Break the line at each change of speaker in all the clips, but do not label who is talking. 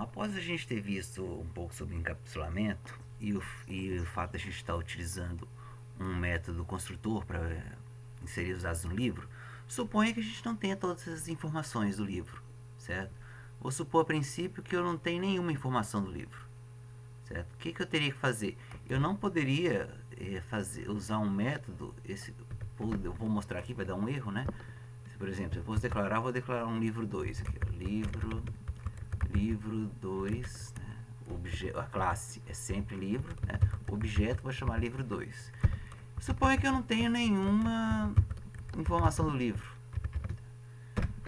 Após a gente ter visto um pouco sobre encapsulamento e o fato de a gente estar utilizando um método construtor para inserir os dados no livro, suponha que a gente não tenha todas as informações do livro, certo? Vou supor a princípio que eu não tenho nenhuma informação do livro, certo? O que eu teria que fazer? Eu não poderia usar um método, eu vou mostrar aqui, vai dar um erro, né? Por exemplo, eu vou declarar um livro 2 aqui, livro 2, né? A classe é sempre livro, né? O objeto vou chamar livro 2. Suponha que eu não tenho nenhuma informação do livro.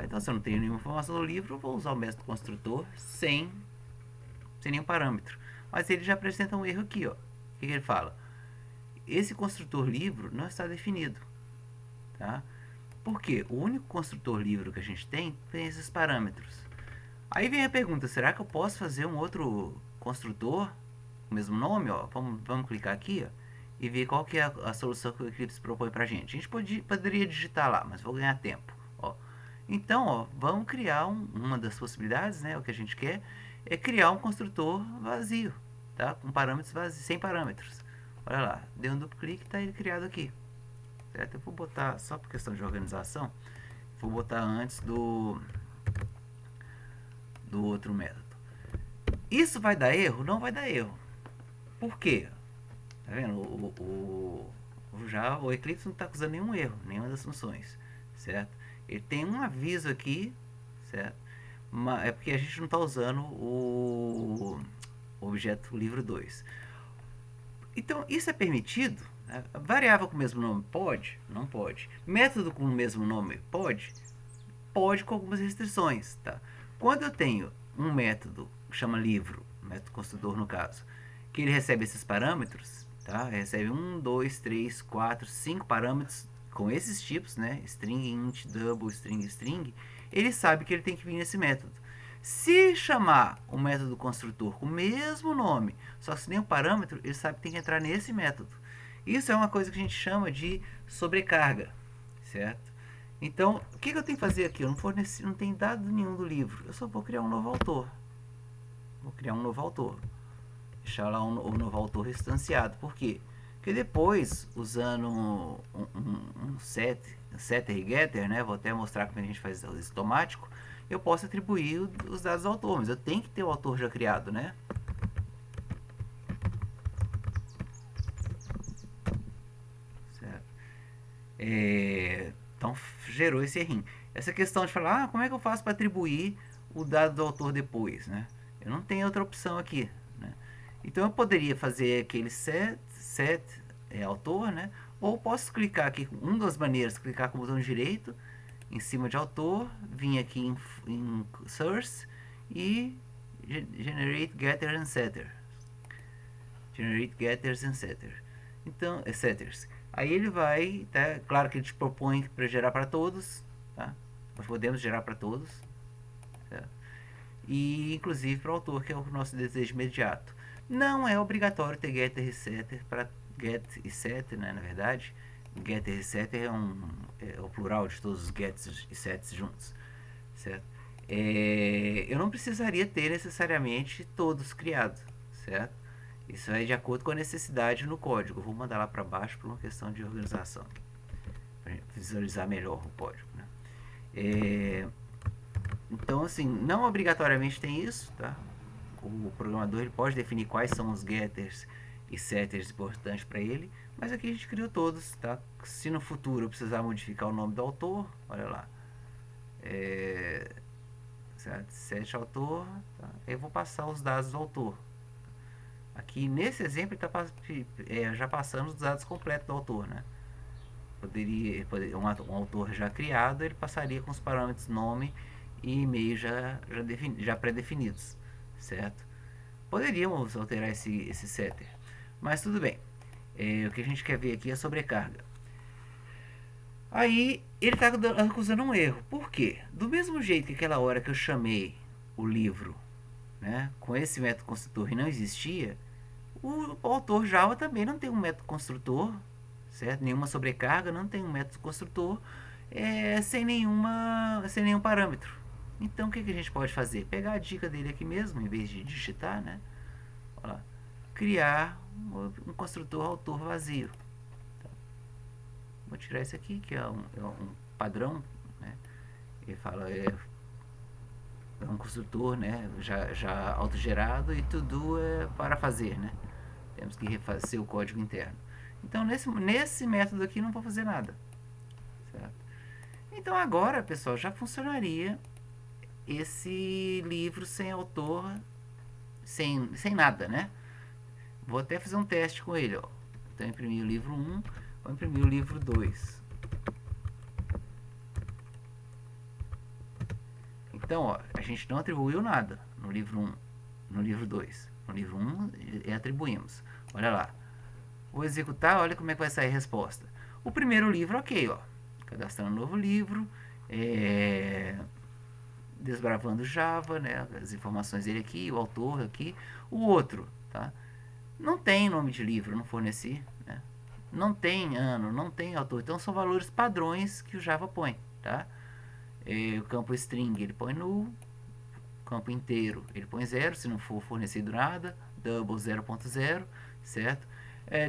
Então, se eu não tenho nenhuma informação do livro, eu vou usar o método construtor sem nenhum parâmetro. Mas ele já apresenta um erro aqui, ó. O que ele fala? Esse construtor livro não está definido, tá? Por quê? O único construtor livro que a gente tem esses parâmetros. Aí vem a pergunta, será que eu posso fazer um outro construtor com o mesmo nome? Ó? Vamos clicar aqui, ó, e ver qual que é a solução que o Eclipse propõe pra gente. A gente poderia digitar lá, mas vou ganhar tempo. Ó. Então, ó, vamos criar uma das possibilidades, né? O que a gente quer é criar um construtor vazio, tá? Com parâmetros vazios, sem parâmetros. Olha lá, deu um duplo clique e está ele criado aqui. Certo? Eu vou botar, só por questão de organização, vou botar antes do outro método. Isso vai dar erro? Não vai dar erro. Por quê? Tá vendo? O Eclipse não está acusando nenhum erro, nenhuma das funções, certo? Ele tem um aviso aqui, certo? É porque a gente não está usando o objeto livro 2. Então, isso é permitido? Variável com o mesmo nome pode? Não pode. Método com o mesmo nome pode? Pode, com algumas restrições, tá? Quando eu tenho um método que chama livro, método construtor no caso, que ele recebe esses parâmetros, tá? Recebe 1, 2, 3, 4, 5 parâmetros com esses tipos, né? String, int, double, string. Ele sabe que ele tem que vir nesse método. Se chamar o método construtor com o mesmo nome, só que sem nenhum parâmetro, ele sabe que tem que entrar nesse método. Isso é uma coisa que a gente chama de sobrecarga, certo? Então, o que eu tenho que fazer aqui? Eu não tenho dado nenhum do livro. Eu só vou criar um novo autor. Vou criar um novo autor. Deixar lá o novo autor instanciado. Por quê? Porque depois, usando um setter e getter, né? Vou até mostrar como a gente faz isso automático. Eu posso atribuir os dados ao autor, mas eu tenho que ter o autor já criado, né? Certo? Então gerou esse errinho. Essa questão de falar, como é que eu faço para atribuir o dado do autor depois, né? Eu não tenho outra opção aqui, né? Então eu poderia fazer aquele set autor, né? Ou posso clicar aqui, uma das maneiras, clicar com o botão direito em cima de autor, vir aqui em source e generate getter and setter. Generate getters and setter. Então, setters. Aí ele vai, tá? Claro que ele te propõe para gerar para todos, tá? Nós podemos gerar para todos, certo? E inclusive para o autor, que é o nosso desejo imediato. Não é obrigatório ter getter e setter para get e setter, né? Na verdade, getter e setter é o plural de todos os gets e sets juntos, certo? Eu não precisaria ter necessariamente todos criados, certo? Isso é de acordo com a necessidade no código. Eu vou mandar lá para baixo por uma questão de organização, para visualizar melhor o código, né? Então, assim, não obrigatoriamente tem isso, tá? O programador ele pode definir quais são os getters e setters importantes para ele, mas aqui a gente criou todos, tá? Se no futuro eu precisar modificar o nome do autor, olha lá, certo? Set autor, tá? Eu vou passar os dados do autor. Aqui nesse exemplo já passamos os dados completos do autor, né? Um autor já criado, ele passaria com os parâmetros nome e e-mail já pré-definidos, certo? Poderíamos alterar esse setter, mas tudo bem. O que a gente quer ver aqui é a sobrecarga. Aí ele está acusando um erro. Por quê? Do mesmo jeito que aquela hora que eu chamei o livro, né, com esse método construtor e não existia, o autor Java também não tem um método construtor, certo? Nenhuma sobrecarga, não tem um método construtor sem nenhum parâmetro. Então, o que a gente pode fazer? Pegar a dica dele aqui mesmo, em vez de digitar, né? Olha lá, criar um construtor autor vazio. Tá. Vou tirar esse aqui, que é um padrão, né? Ele fala, é um construtor, né, já autogerado, e to-do é para fazer, né? Temos que refazer o código interno. Então, nesse método aqui não vou fazer nada. Certo? Então, agora, pessoal, já funcionaria esse livro sem autor, sem nada, né? Vou até fazer um teste com ele, ó. Então, imprimir o livro 1, vou imprimir o livro 2. Então, ó, a gente não atribuiu nada no livro 1, no livro 2. No livro 1, atribuímos. Olha lá. Vou executar, olha como é que vai sair a resposta. O primeiro livro, ok, ó. Cadastrando um novo livro. Desbravando Java, né? As informações dele aqui, o autor aqui. O outro, tá? Não tem nome de livro, não forneci, né? Não tem ano, não tem autor. Então, são valores padrões que o Java põe, tá? O campo string ele põe null, campo inteiro ele põe 0, se não for fornecido nada, double 0.0, certo?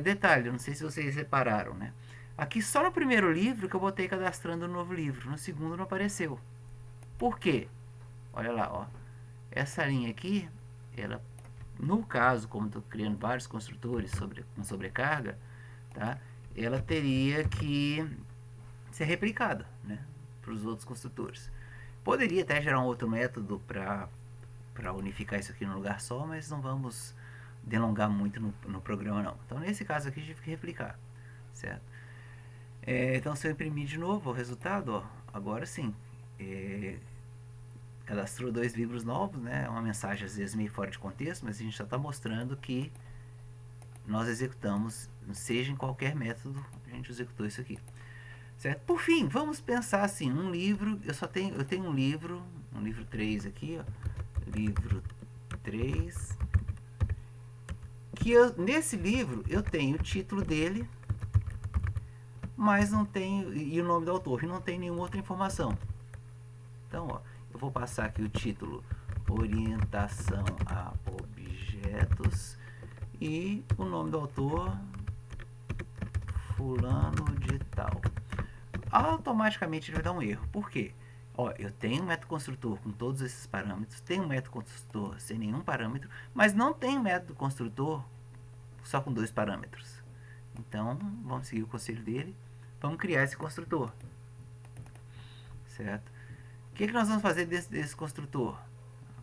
Detalhe, não sei se vocês repararam, né? Aqui só no primeiro livro que eu botei cadastrando um novo livro, no segundo não apareceu. Por quê? Olha lá, ó. Essa linha aqui, ela, no caso, como estou criando vários construtores com sobrecarga, tá? Ela teria que ser replicada, né, para os outros construtores. Poderia até gerar um outro método para unificar isso aqui num lugar só, mas não vamos delongar muito no programa não. Então, nesse caso aqui, a gente tive que replicar, certo? Então, se eu imprimir de novo o resultado, ó, agora sim, cadastrou 2 livros novos, né? É uma mensagem às vezes meio fora de contexto, mas a gente já está mostrando que nós executamos, seja em qualquer método, a gente executou isso aqui. Certo? Por fim, vamos pensar assim, um livro, eu tenho um livro 3 aqui, ó, livro 3, que nesse livro eu tenho o título dele, mas não tenho, e o nome do autor, e não tem nenhuma outra informação. Então, ó, eu vou passar aqui o título, orientação a objetos, e o nome do autor, fulano de tal. Automaticamente ele vai dar um erro. Por quê? Ó, eu tenho um método construtor com todos esses parâmetros, tenho um método construtor sem nenhum parâmetro, mas não tem método construtor só com 2 parâmetros. Então, vamos seguir o conselho dele, vamos criar esse construtor. Certo? O que nós vamos fazer desse construtor?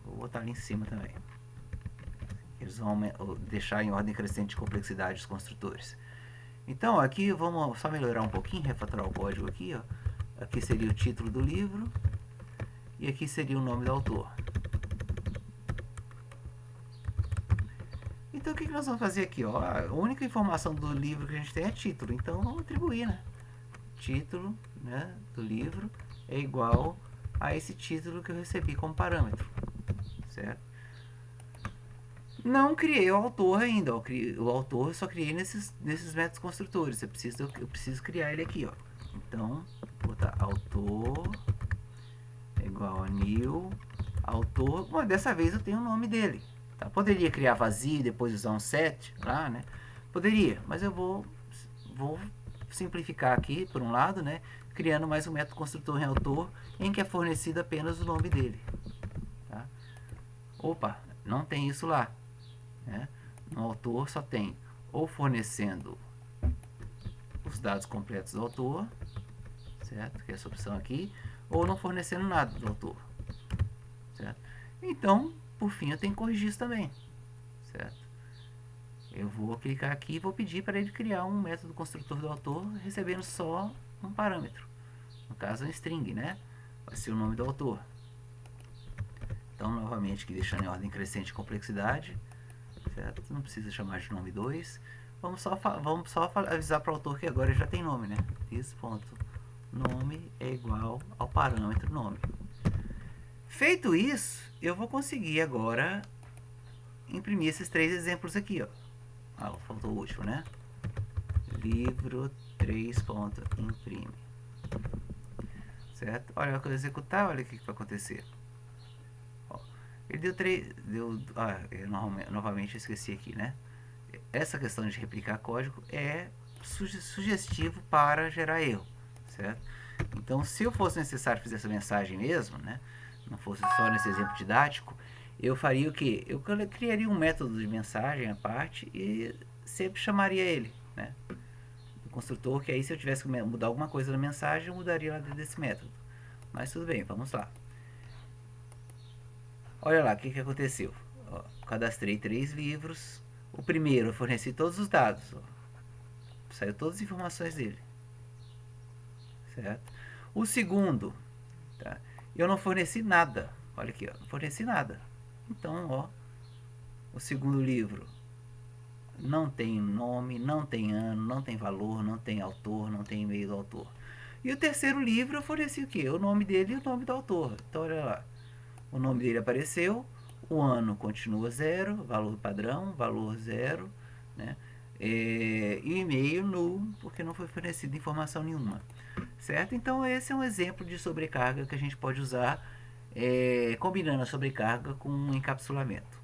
Vou botar ali em cima também. Eles vão deixar em ordem crescente de complexidade os construtores. Então, aqui vamos só melhorar um pouquinho, refatorar o código aqui, ó. Aqui seria o título do livro e aqui seria o nome do autor. Então, o que nós vamos fazer aqui, ó? A única informação do livro que a gente tem é título, então vamos atribuir, né? Título, né, do livro é igual a esse título que eu recebi como parâmetro, certo? Não criei o autor ainda, o autor eu só criei nesses métodos construtores, eu preciso criar ele aqui, ó. Então, vou botar autor igual a new autor. Bom, dessa vez eu tenho o nome dele, tá? Poderia criar vazio e depois usar um set lá, né? Poderia, mas eu vou simplificar aqui, por um lado, né? Criando mais um método construtor em autor, em que é fornecido apenas o nome dele, tá? Opa, não tem isso lá, né? No autor só tem ou fornecendo os dados completos do autor, certo? Que é essa opção aqui, ou não fornecendo nada do autor, certo? Então, por fim, eu tenho que corrigir isso também, certo? Eu vou clicar aqui e vou pedir para ele criar um método construtor do autor, recebendo só um parâmetro, no caso um string, né? Vai ser o nome do autor. Então, novamente, aqui deixando em ordem crescente de complexidade, certo? Não precisa chamar de nome 2. Vamos só avisar para o autor que agora já tem nome, né? This.nome é igual ao parâmetro nome. Feito isso, eu vou conseguir agora imprimir esses 3 exemplos aqui, ó. Ah, faltou o último, né? Livro 3.imprime. Certo? Olha, quando eu executar, olha o que vai acontecer. Ele deu três. Eu novamente esqueci aqui, né? Essa questão de replicar código é sugestivo para gerar erro, certo? Então, se eu fosse necessário fazer essa mensagem mesmo, né? Não fosse só nesse exemplo didático, eu faria o quê? Eu criaria um método de mensagem à parte e sempre chamaria ele, né? Do construtor, que aí se eu tivesse que mudar alguma coisa na mensagem, eu mudaria lá dentro desse método. Mas tudo bem, vamos lá. Olha lá, o que aconteceu? Ó, cadastrei 3 livros. O primeiro, eu forneci todos os dados. Ó. Saiu todas as informações dele. Certo? O segundo, tá? Eu não forneci nada. Olha aqui, ó, não forneci nada. Então, ó, o segundo livro não tem nome, não tem ano, não tem valor, não tem autor, não tem e-mail do autor. E o terceiro livro eu forneci o quê? O nome dele e o nome do autor. Então, olha lá. O nome dele apareceu, o ano continua zero, valor padrão, valor zero, né? E e-mail nulo, porque não foi fornecida informação nenhuma, certo? Então esse é um exemplo de sobrecarga que a gente pode usar combinando a sobrecarga com um encapsulamento.